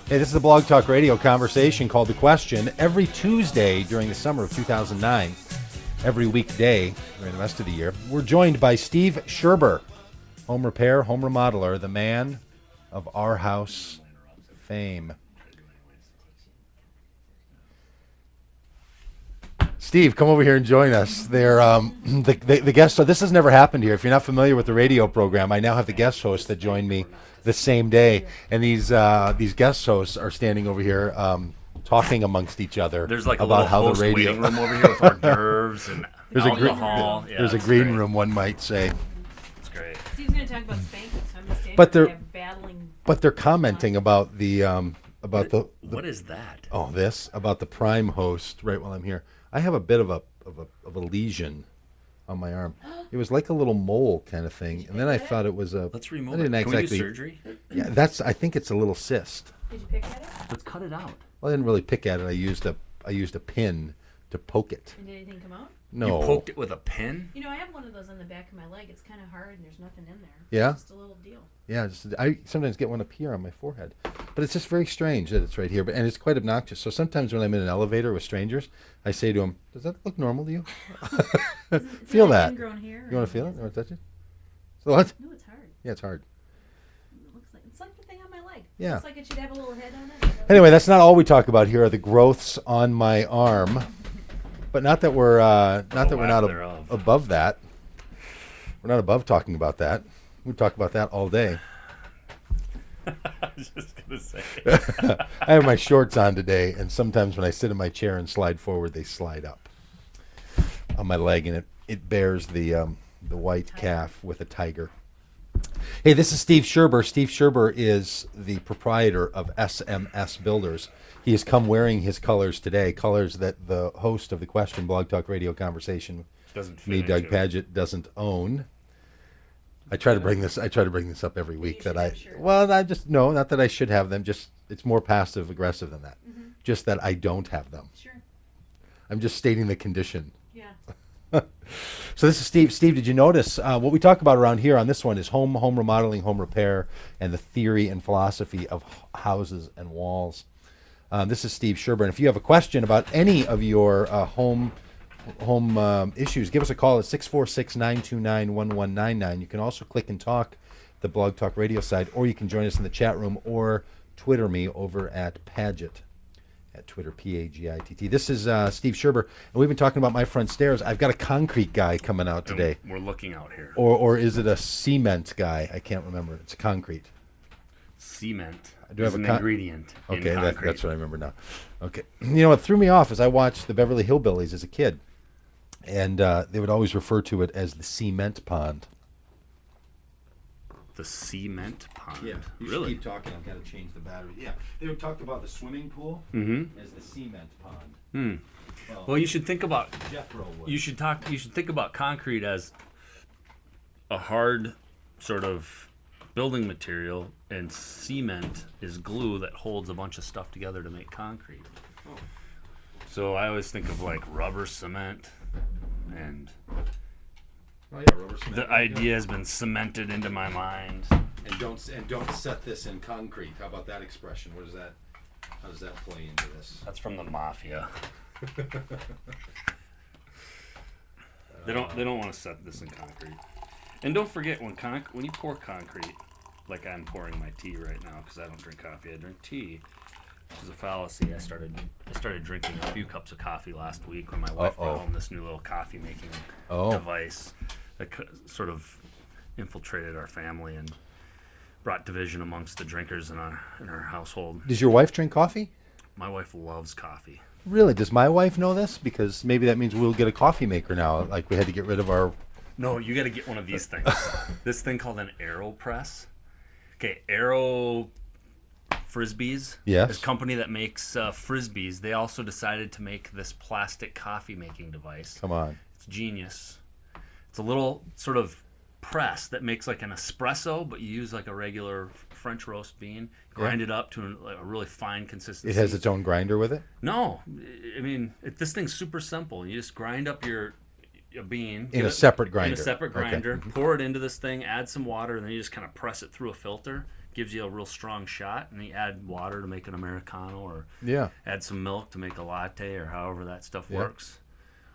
Hey, this is the Blog Talk Radio conversation called The Question. Every Tuesday during the summer of 2009, every weekday during the rest of the year, we're joined by Steve Schirber, home repair, home remodeler, the man of our house fame. Steve, come over here and join us. They're the guest. So this has never happened here. If you're not familiar with the radio program, I now have the guest hosts that join me the same day, and these guest hosts are standing over here talking amongst each other. There's like about a how little the radio waiting room over here with hors d'oeuvres and alcohol. There's a green room, one might say. It's great. Steve's going to talk about spanking, so I'm just standing But there battling. But they're commenting about the What is that? about the Prime host right while I'm here. I have a bit of a lesion on my arm. It was like a little mole kind of thing, and then I thought it was a. Let's remove I didn't it. Can we do exactly. surgery? Yeah, I think it's a little cyst. Did you pick at it? Let's cut it out. Well, I didn't really pick at it. I used a pin to poke it. And did anything come out? No. You poked it with a pin? You know, I have one of those on the back of my leg. It's kind of hard, and there's nothing in there. Yeah? It's just a little deal. Yeah, I sometimes get one up here on my forehead, but it's just very strange that it's right here. And it's quite obnoxious. So sometimes when I'm in an elevator with strangers, I say to them, "Does that look normal to you?" Feel that? Ingrown hair, You want to feel it? You want to touch it? So what? No, it's hard. Yeah, it's hard. It's like the thing on my leg. Yeah. Looks like it should have a little head on it. Anyway, that's not all we talk about here. Are the growths on my arm? But not that we're thereof. above that. We're not above talking about that. We talk about that all day. I was just going to say. I have my shorts on today, and sometimes when I sit in my chair and slide forward, they slide up on my leg, and it bears the white calf with a tiger. Hey, this is Steve Schirber. Steve Schirber is the proprietor of SMS Builders. He has come wearing his colors today, colors that the host of the Question Blog Talk Radio conversation, me, Doug Pagitt, doesn't own. I try to bring this up every week. Not that I should have them. Just it's more passive aggressive than that. Mm-hmm. Just that I don't have them. Sure. I'm just stating the condition. Yeah. So this is Steve. Steve, did you notice what we talk about around here on this one is home remodeling, home repair, and the theory and philosophy of houses and walls. This is Steve Schirber, and if you have a question about any of your home issues, give us a call at 646-929-1199. You can also click and talk the Blog Talk Radio side, or you can join us in the chat room or Twitter me over at Pagitt, at Twitter, Pagitt. This is Steve Schirber, and we've been talking about my front stairs. I've got a concrete guy coming out today. We're looking out here. Or is it a cement guy? I can't remember. It's concrete. Cement is an ingredient in Okay, concrete. that's what I remember now. Okay. You know what threw me off is I watched the Beverly Hillbillies as a kid, and they would always refer to it as the cement pond. The cement pond? Yeah. You really? should keep talking. I've got to change the battery. Yeah. They would talk about the swimming pool as the cement pond. Well, you should think about Jethro would. You should think about concrete as a hard sort of building material, and cement is glue that holds a bunch of stuff together to make concrete. Oh. So I always think of like rubber cement, and rubber cement. the idea has been cemented into my mind. And don't set this in concrete. How about that expression? What is that? How does that play into this? That's from the mafia. They don't want to set this in concrete. And don't forget when you pour concrete, like I'm pouring my tea right now because I don't drink coffee, I drink tea, which is a fallacy. I started drinking a few cups of coffee last week when my wife brought home this new little coffee making device that sort of infiltrated our family and brought division amongst the drinkers in our household. Does your wife drink coffee? My wife loves coffee. Really? Does my wife know this? Because maybe that means we'll get a coffee maker now. Like we had to get rid of our... No, you got to get one of these things. This thing called an AeroPress. Okay, Aero Frisbees. Yes. This company that makes Frisbees. They also decided to make this plastic coffee making device. Come on. It's genius. It's a little sort of press that makes like an espresso, but you use like a regular French roast bean, grind it up to a really fine consistency. It has its own grinder with it? No, I mean this thing's super simple. You just grind up a bean in a separate grinder. Okay. Mm-hmm. Pour it into this thing, add some water, and then you just kind of press it through a filter. gives you a real strong shot, and you add water to make an Americano, or Yeah. add some milk to make a latte, or however that stuff Yeah. works,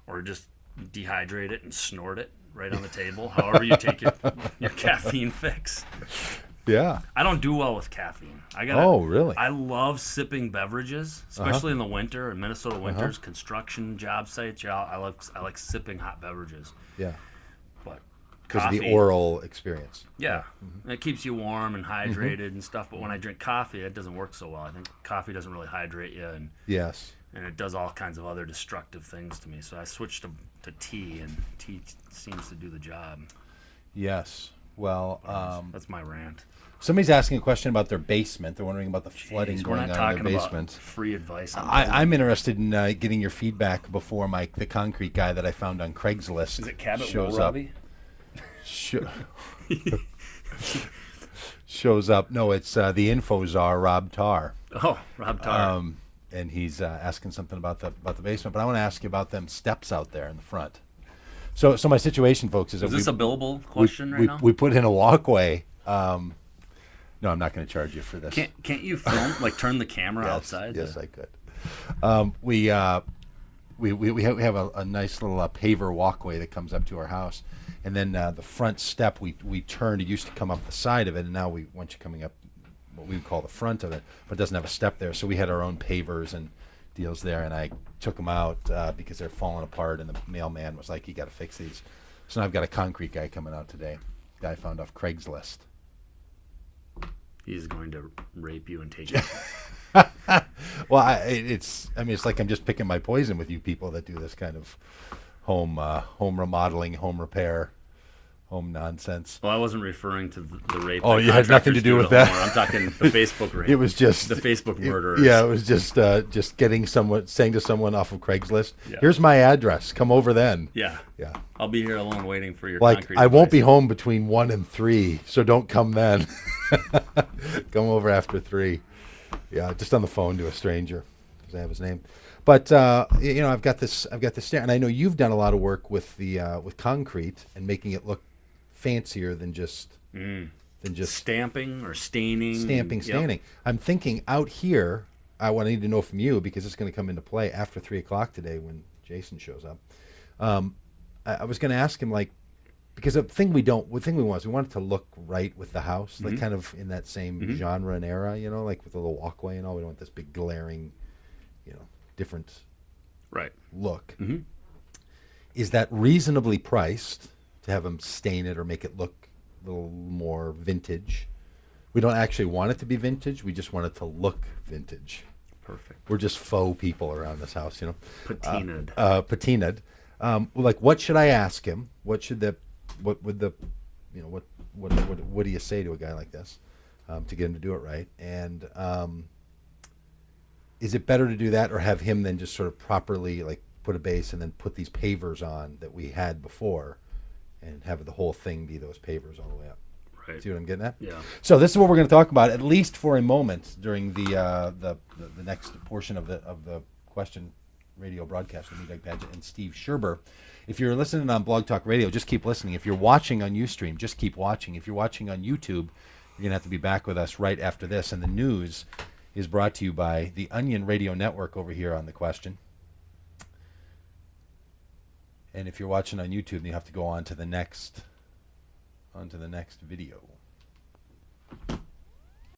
or just dehydrate it and snort it right on the table. However you take your caffeine fix. Yeah. I don't do well with caffeine. Oh, really? I love sipping beverages, especially in the winter, in Minnesota winters, construction job sites. Yeah, I like sipping hot beverages. Yeah. But Because of coffee, the oral experience. yeah, it keeps you warm and hydrated and stuff. But when I drink coffee, it doesn't work so well. I think coffee doesn't really hydrate you, and Yes. it does all kinds of other destructive things to me. So I switched to tea, and tea seems to do the job. Yes. Well, That's my rant. somebody's asking a question about their basement. They're wondering about the flooding Jeez, we're going not on in talking their about basement. free advice. On I'm interested in getting your feedback before the concrete guy that I found on Craigslist Is it Cabot shows Wool, up. Robbie? Shows up. No, it's the info czar, Rob Tarr. Oh, Rob Tarr. And he's asking something about the basement. But I want to ask you about them steps out there in the front. So my situation, folks, is Is that this a billable question right now? we put in a walkway. No, I'm not going to charge you for this. Can't you film, like turn the camera Yes, outside? Yes, I could. We have a nice little paver walkway that comes up to our house, and then the front step we turned. It used to come up the side of it, and now we want you coming up what we would call the front of it, but it doesn't have a step there. So we had our own pavers and deals there, and I took them out because they're falling apart, and the mailman was like, "You got to fix these." So now I've got a concrete guy coming out today. Guy I found off Craigslist. He's going to rape you and take you. Well, it's like I'm just picking my poison with you people that do this kind of home remodeling, home repair, home nonsense. Well, I wasn't referring to the rape. Oh, that you had nothing to contractors do with at that? home. I'm talking the Facebook rape. It was just the Facebook murderers. Yeah, it was just getting saying to someone off of Craigslist, Yeah. "Here's my address. Come over then." Yeah. Yeah. I'll be here alone waiting for your Like, concrete I won't be advice. home between 1 and 3, so don't come then. Come over after 3. Yeah, just on the phone to a stranger because I have his name. But I've got this stair, and I know you've done a lot of work with with concrete and making it look fancier than just stamping or staining. stamping, staining. I'm thinking out here. I need to know from you because it's going to come into play after 3 o'clock today when Jason shows up. I was going to ask him, like, because the thing we want it to look right with the house, like kind of in that same genre and era, like with a little walkway and all. We don't want this big glaring, different Right. look. Mm-hmm. Is that reasonably priced to have them stain it or make it look a little more vintage? We don't actually want it to be vintage. We just want it to look vintage. Perfect. We're just faux people around this house, Patinaed. Patinaed. Like, what should I ask him? What should what do you say to a guy like this to get him to do it right? And is it better to do that or have him then just sort of properly like put a base and then put these pavers on that we had before and have the whole thing be those pavers all the way up? Right. See what I'm getting at? Yeah. So this is what we're going to talk about, at least for a moment, during the next portion of the question radio broadcast with me, Doug Pagitt, and Steve Schirber. If you're listening on Blog Talk Radio, just keep listening. If you're watching on Ustream, just keep watching. If you're watching on YouTube, you're going to have to be back with us right after this. And the news is brought to you by the Onion Radio Network over here on The Question. And if you're watching on YouTube, you have to go on to the next video.